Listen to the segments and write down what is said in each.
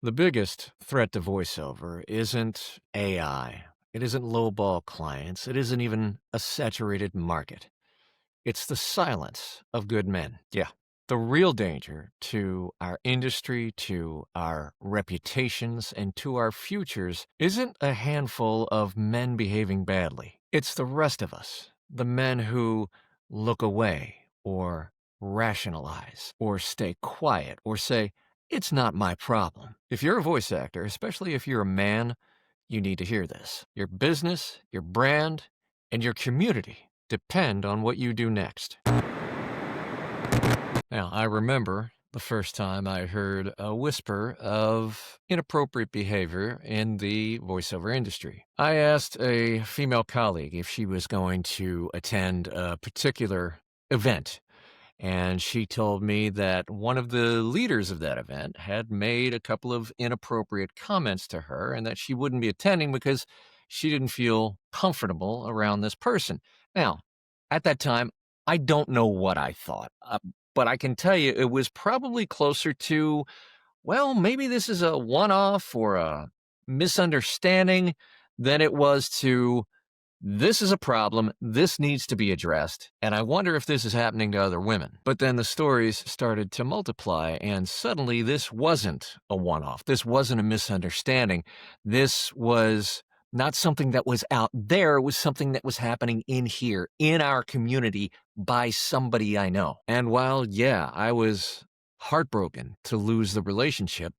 The biggest threat to voiceover isn't AI. It isn't lowball clients. It isn't even a saturated market. It's the silence of good men. Yeah. The real danger to our industry, to our reputations, and to our futures isn't a handful of men behaving badly. It's the rest of us, the men who look away or rationalize or stay quiet or say, it's not my problem. If you're a voice actor, especially if you're a man, you need to hear this. Your business, your brand, and your community depend on what you do next. Now, I remember the first time I heard a whisper of inappropriate behavior in the voiceover industry. I asked a female colleague if she was going to attend a particular event, and she told me that one of the leaders of that event had made a couple of inappropriate comments to her and that she wouldn't be attending because she didn't feel comfortable around this person. Now, at that time, I don't know what I thought, but I can tell you it was probably closer to, well, maybe this is a one off or a misunderstanding than it was to, this is a problem, this needs to be addressed, and I wonder if this is happening to other women. But then the stories started to multiply, and suddenly this wasn't a one-off. This wasn't a misunderstanding. This was not something that was out there. It was something that was happening in here, in our community, by somebody I know. And while, yeah, I was heartbroken to lose the relationship,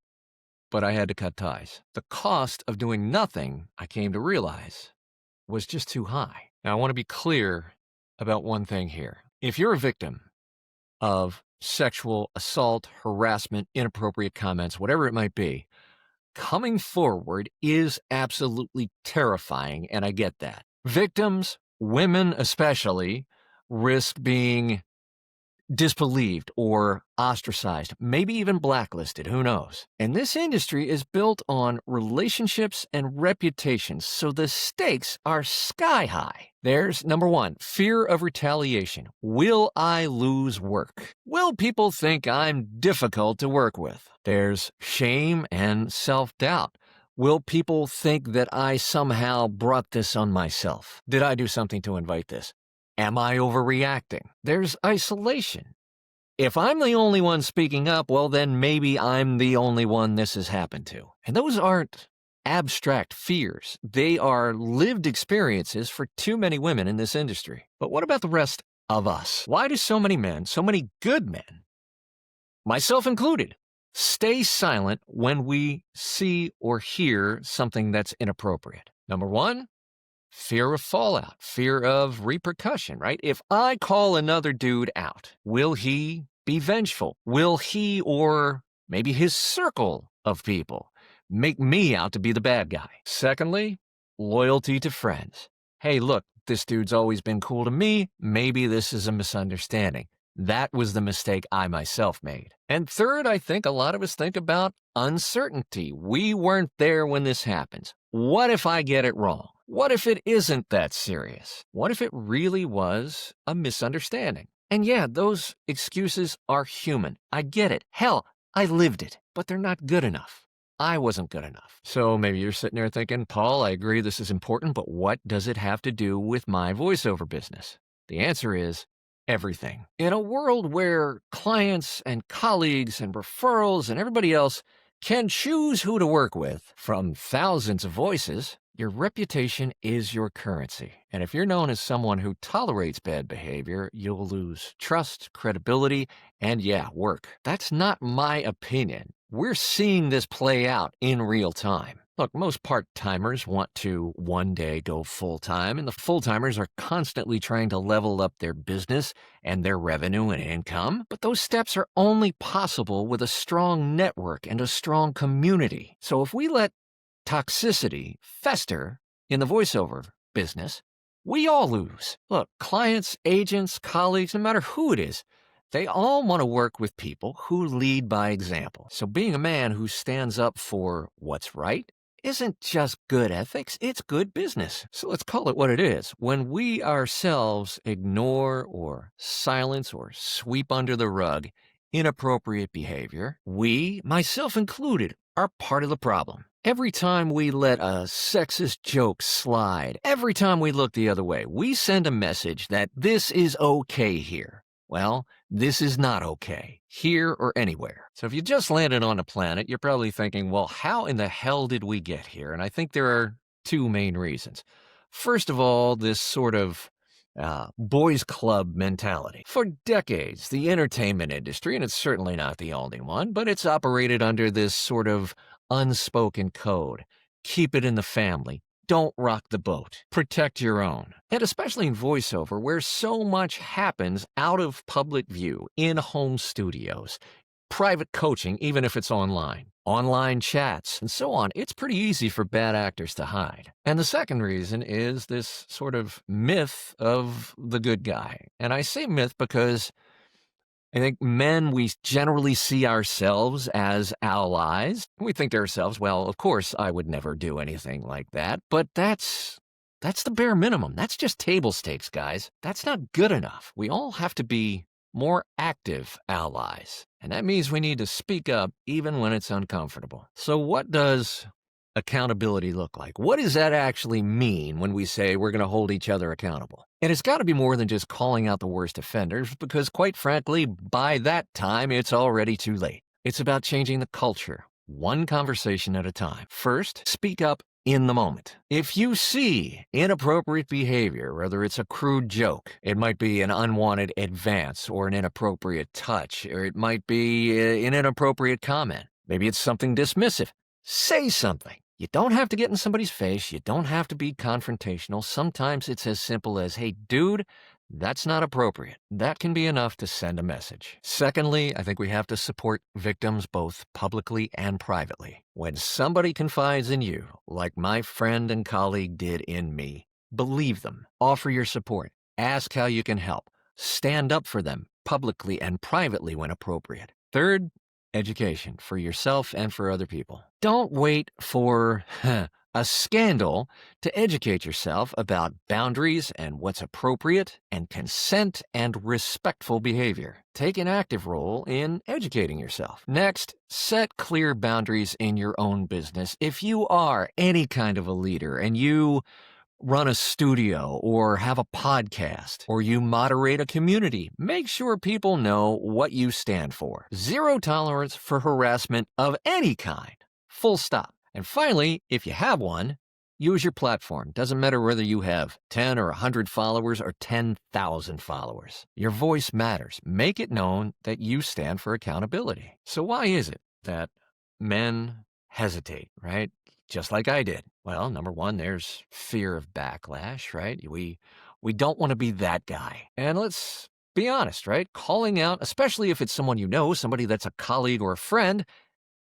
but I had to cut ties. The cost of doing nothing, I came to realize, was just too high. Now, I want to be clear about one thing here. If you're a victim of sexual assault, harassment, inappropriate comments, whatever it might be, coming forward is absolutely terrifying, and I get that. Victims, women especially, risk being disbelieved or ostracized, maybe even blacklisted, who knows? And this industry is built on relationships and reputations, so the stakes are sky high. There's number one, fear of retaliation. Will I lose work? Will people think I'm difficult to work with? There's shame and self-doubt. Will people think that I somehow brought this on myself? Did I do something to invite this? Am I overreacting? There's isolation. If I'm the only one speaking up, well, then maybe I'm the only one this has happened to. And those aren't abstract fears. They are lived experiences for too many women in this industry. But what about the rest of us? Why do so many men, so many good men, myself included, stay silent when we see or hear something that's inappropriate? Number one, fear of fallout, fear of repercussion, right? If I call another dude out, will he be vengeful? Will he or maybe his circle of people make me out to be the bad guy? Secondly, loyalty to friends. Hey, look, this dude's always been cool to me. Maybe this is a misunderstanding. That was the mistake I myself made. And third, I think a lot of us think about uncertainty. We weren't there when this happens. What if I get it wrong? What if it isn't that serious? What if it really was a misunderstanding? And yeah, those excuses are human. I get it. Hell, I lived it. But they're not good enough. I wasn't good enough. So maybe you're sitting there thinking, Paul, I agree this is important, but what does it have to do with my voiceover business? The answer is everything. In a world where clients and colleagues and referrals and everybody else can choose who to work with from thousands of voices, your reputation is your currency. And if you're known as someone who tolerates bad behavior, you'll lose trust, credibility, and yeah, work. That's not my opinion. We're seeing this play out in real time. Look, most part-timers want to one day go full-time, and the full-timers are constantly trying to level up their business and their revenue and income. But those steps are only possible with a strong network and a strong community. So if we let toxicity fester in the voiceover business, we all lose. Look, clients, agents, colleagues, no matter who it is, they all want to work with people who lead by example. So being a man who stands up for what's right isn't just good ethics, it's good business. So let's call it what it is. When we ourselves ignore or silence or sweep under the rug inappropriate behavior, we, myself included, are part of the problem. Every time we let a sexist joke slide, every time we look the other way, we send a message that this is okay here. Well, this is not okay, here or anywhere. So if you just landed on a planet, you're probably thinking, well, how in the hell did we get here? And I think there are two main reasons. First of all, this sort of boys club mentality. For decades, the entertainment industry, and it's certainly not the only one, but it's operated under this sort of unspoken code. Keep it in the family. Don't rock the boat. Protect your own. And especially in voiceover, where so much happens out of public view, in home studios, private coaching, even if it's online chats, and so on, it's pretty easy for bad actors to hide. And the second reason is this sort of myth of the good guy. And I say myth because I think men, we generally see ourselves as allies. We think to ourselves, well, of course, I would never do anything like that. But that's the bare minimum. That's just table stakes, guys. That's not good enough. We all have to be more active allies. And that means we need to speak up even when it's uncomfortable. So what does accountability look like? What does that actually mean when we say we're going to hold each other accountable? And it's got to be more than just calling out the worst offenders, because quite frankly, by that time, it's already too late. It's about changing the culture, one conversation at a time. First, speak up in the moment. If you see inappropriate behavior, whether it's a crude joke, it might be an unwanted advance or an inappropriate touch, or it might be an inappropriate comment. Maybe it's something dismissive. Say something. You don't have to get in somebody's face. You don't have to be confrontational. Sometimes it's as simple as, hey, dude, that's not appropriate. That can be enough to send a message. Secondly, I think we have to support victims both publicly and privately. When somebody confides in you, like my friend and colleague did in me, believe them. Offer your support. Ask how you can help. Stand up for them publicly and privately when appropriate. Third, education for yourself and for other people. Don't wait for a scandal to educate yourself about boundaries and what's appropriate and consent and respectful behavior. Take an active role in educating yourself. Next, set clear boundaries in your own business. If you are any kind of a leader and you run a studio or have a podcast or you moderate a community, make sure people know what you stand for. Zero tolerance for harassment of any kind. Full stop. And finally, if you have one, use your platform. Doesn't matter whether you have 10 or 100 followers or 10,000 followers. Your voice matters. Make it known that you stand for accountability. So why is it that men hesitate, right? Just like I did. Well, number one, there's fear of backlash, right? We don't want to be that guy. And let's be honest, right? Calling out, especially if it's someone you know, somebody that's a colleague or a friend,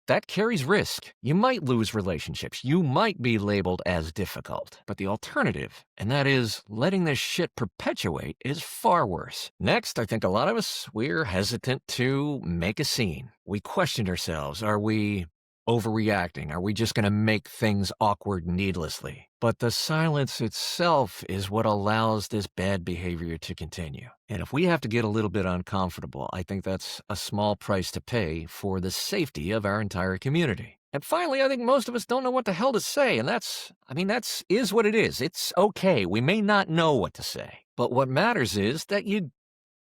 that carries risk. You might lose relationships. You might be labeled as difficult. But the alternative, and that is letting this shit perpetuate, is far worse. Next, I think a lot of us, we're hesitant to make a scene. We question ourselves. Are we overreacting? Are we just going to make things awkward needlessly? But the silence itself is what allows this bad behavior to continue. And if we have to get a little bit uncomfortable, I think that's a small price to pay for the safety of our entire community. And finally, I think most of us don't know what the hell to say, and that's what it is. It's okay. We may not know what to say. But what matters is that you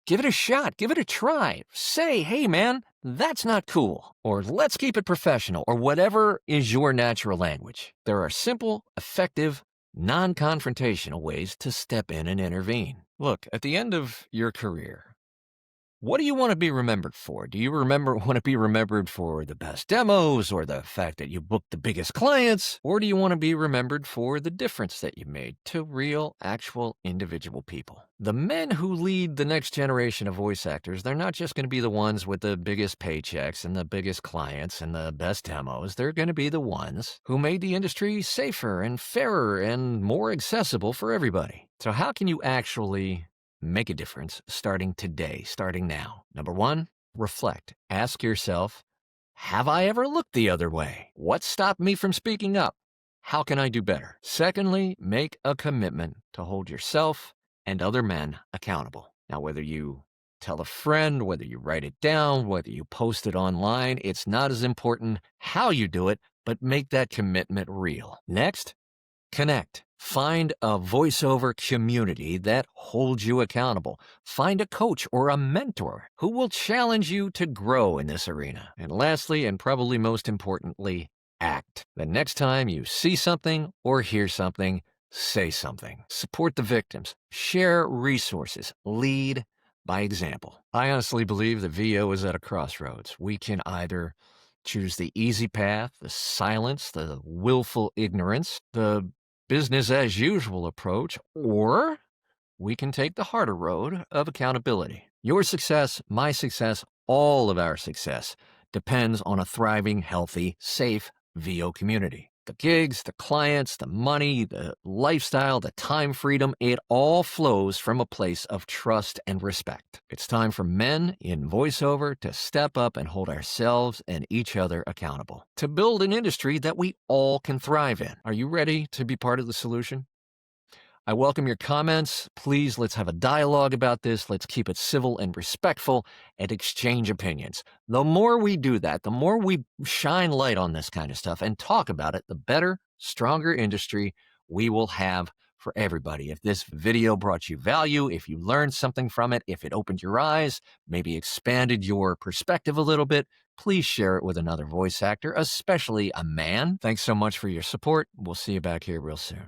give it a shot. Give it a try. Say, hey, man, that's not cool. Or let's keep it professional, or whatever is your natural language. There are simple, effective, non-confrontational ways to step in and intervene. Look, at the end of your career, what do you want to be remembered for? Do you want to be remembered for the best demos or the fact that you booked the biggest clients? Or do you want to be remembered for the difference that you made to real, actual, individual people? The men who lead the next generation of voice actors, they're not just going to be the ones with the biggest paychecks and the biggest clients and the best demos. They're going to be the ones who made the industry safer and fairer and more accessible for everybody. So how can you actually make a difference starting today, starting now? Number one, reflect. Ask yourself, have I ever looked the other way? What stopped me from speaking up? How can I do better? Secondly, make a commitment to hold yourself and other men accountable. Now, whether you tell a friend, whether you write it down, whether you post it online. It's not as important how you do it, but make that commitment real. Next, connect. Find a voiceover community that holds you accountable. Find a coach or a mentor who will challenge you to grow in this arena. And lastly, and probably most importantly, act. The next time you see something or hear something, say something. Support the victims. Share resources. Lead by example. I honestly believe that VO is at a crossroads. We can either choose the easy path, the silence, the willful ignorance, the business as usual approach, or we can take the harder road of accountability. Your success, my success, all of our success depends on a thriving, healthy, safe VO community. The gigs, the clients, the money, the lifestyle, the time freedom, it all flows from a place of trust and respect. It's time for men in voiceover to step up and hold ourselves and each other accountable, to build an industry that we all can thrive in. Are you ready to be part of the solution? I welcome your comments. Please, let's have a dialogue about this. Let's keep it civil and respectful and exchange opinions. The more we do that, the more we shine light on this kind of stuff and talk about it, the better, stronger industry we will have for everybody. If this video brought you value, if you learned something from it, if it opened your eyes, maybe expanded your perspective a little bit, please share it with another voice actor, especially a man. Thanks so much for your support. We'll see you back here real soon.